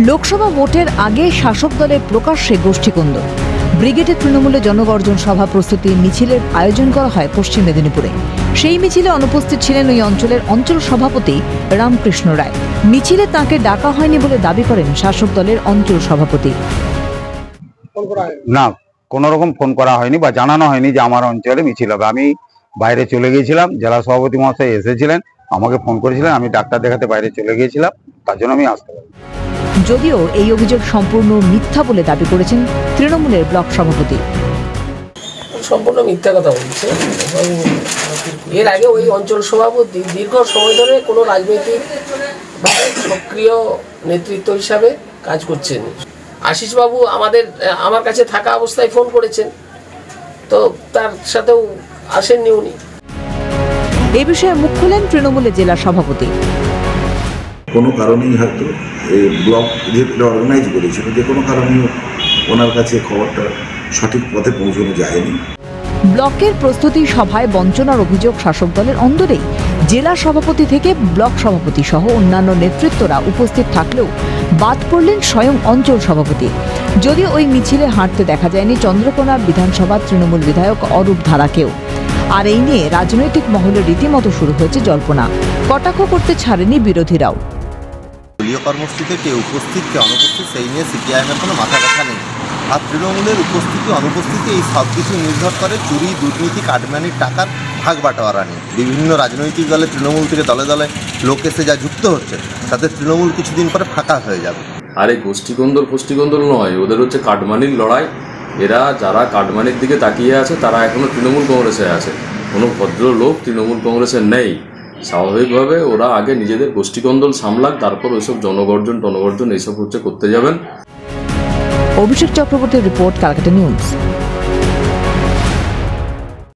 লোকসভা ভোটের আগে শাসক দলের প্রকাশ্যে গোষ্ঠীকন্দল। ব্রিগেডের তৃণমূলে জনগর্জন সভা প্রস্তুতি মিছিলের আয়োজন করা হয় পশ্চিম মেদিনীপুরে। সেই মিছিলে অনুপস্থিত ছিলেন ওই অঞ্চলের অঞ্চল সভাপতি রামকৃষ্ণ রায়। মিছিলে তাকে ডাকা হয়নি বলে দাবি করেন শাসক দলের অঞ্চল সভাপতি। না, কোনো রকম ফোন করা হয়নি বা জানানো হয়নি যে আমার অঞ্চলে মিছিল হবে। আমি বাইরে চলে গিয়েছিলাম, জেলা সভাপতি মহাশয় এসেছিলেন, আমাকে ফোন করেছিলেন, আমি ডাক্তার দেখাতে বাইরে চলে গিয়েছিলাম, তার জন্য আমি আসতে পারি। যদিও এই অভিযোগ সম্পূর্ণ মিথ্যা বলে দাবি করেছেন তৃণমূলের ব্লক সভাপতি। সম্পূর্ণ মিথ্যা কথা বলছে। এর আগে ওই অঞ্চল সভাপতি দীর্ঘ সময় ধরে কোনো রাজনৈতিক সক্রিয় নেতৃত্ব হিসাবে কাজ করছেন। আশিসবাবু আমার কাছে থাকা অবস্থায় ফোন করেছেন, তো তার সাথেও আসেননি উনি। এ বিষয়ে মুখ খুলেন তৃণমূলের জেলা সভাপতি। কোনো কারণেই হয়তো এই ব্লক যেটা অর্গানাইজ করেছিল, যে কোনো কারণেই ওনার কাছে খবরটা সঠিক পথে পৌঁছানো যায়নি। ব্লকের প্রস্তুতি সভায় বঞ্চনার অভিযোগ শাসক দলের অন্দরেই। জেলা সভাপতি থেকে ব্লক সভাপতি সহ অন্যান্য নেতৃত্বরা উপস্থিত থাকলেও বাদ পড়লেন স্বয়ং অঞ্চল সভাপতি। যদিও ওই মিছিলে হাঁটতে দেখা যায়নি চন্দ্রকোনা বিধানসভার তৃণমূল বিধায়ক অরূপ ধারাকেও। আর এই নিয়ে রাজনৈতিক মহলে রীতিমতো শুরু হয়েছে জল্পনা। কটাক্ষ করতে ছাড়েনি বিরোধীরাও। দলীয় কর্মসূচিতে কে উপস্থিত কে অনুপস্থিত সেই নিয়ে সিপিআইএমের কোনো মাথা ব্যথা নেই। আর তৃণমূলের উপস্থিতি অনুপস্থিতি এই সব কিছু নির্ভর করে চুরি, দুর্নীতি, কাটমানির টাকার ভাগ বাটোয়ারা নিয়ে। বিভিন্ন রাজনৈতিক দলে তৃণমূল থেকে দলে দলে লোক এসে যা যুক্ত হচ্ছে, তাতে তৃণমূল কিছুদিন পরে ফাঁকা হয়ে যাবে। আর এই গোষ্ঠীকন্দল নয়, ওদের হচ্ছে কাটমানির লড়াই। এরা যারা কাটমানির দিকে তাকিয়ে আছে তারা এখনো তৃণমূল কংগ্রেসে আছে, কোনো ভদ্রলোক তৃণমূল কংগ্রেসে নেই। স্বাভাবিকভাবে ওরা আগে নিজেদের গোষ্ঠীকন্দল সামলাক, তারপর ওইসব জনগর্জন এইসব হচ্ছে করতে যাবেন। অভিষেক চক্রবর্তীর রিপোর্ট, ক্যালকাটা নিউজ।